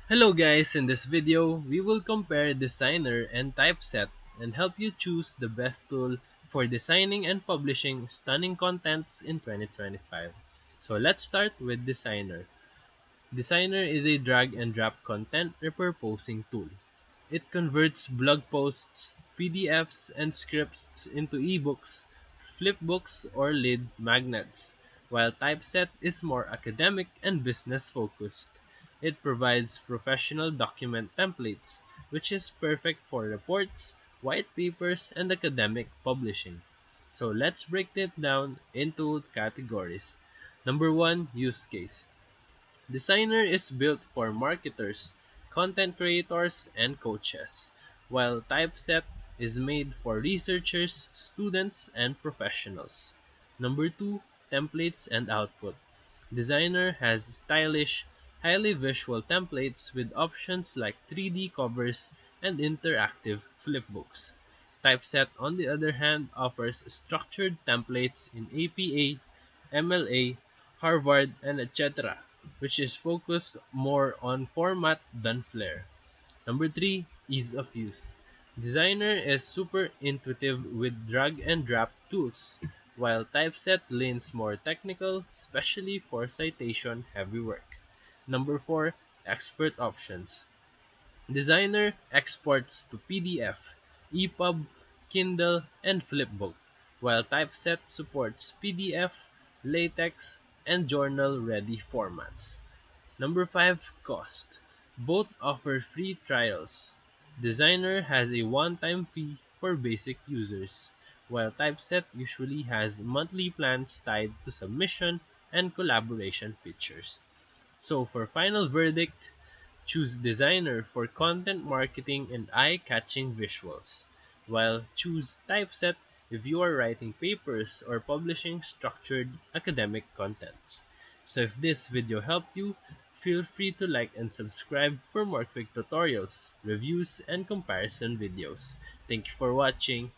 Hello guys, in this video, we will compare Designrr and Typeset and help you choose the best tool for designing and publishing stunning contents in 2025. So let's start with Designrr. Designrr is a drag and drop content repurposing tool. It converts blog posts, PDFs, and scripts into ebooks, flipbooks, or lead magnets, while Typeset is more academic and business focused. It provides professional document templates, which is perfect for reports, white papers, and academic publishing. So let's break it down into categories. Number one, use case. Designrr is built for marketers, content creators, and coaches, while Typeset is made for researchers, students, and professionals. Number 2, templates and output. Designrr has stylish, highly visual templates with options like 3D covers and interactive flipbooks. Typeset, on the other hand, offers structured templates in APA, MLA, Harvard, and etc., which is focused more on format than flair. Number 3, ease of use. Designrr is super intuitive with drag and drop tools, while Typeset leans more technical, especially for citation heavy work. Number 4, expert options. Designrr exports to PDF, EPUB, Kindle, and Flipbook, while Typeset supports PDF, LaTeX, and journal-ready formats. Number 5, cost. Both offer free trials. Designrr has a one-time fee for basic users, while Typeset usually has monthly plans tied to submission and collaboration features. So for final verdict, choose Designrr for content marketing and eye-catching visuals, while choose Typeset if you are writing papers or publishing structured academic contents. So if this video helped you, feel free to like and subscribe for more quick tutorials, reviews, and comparison videos. Thank you for watching.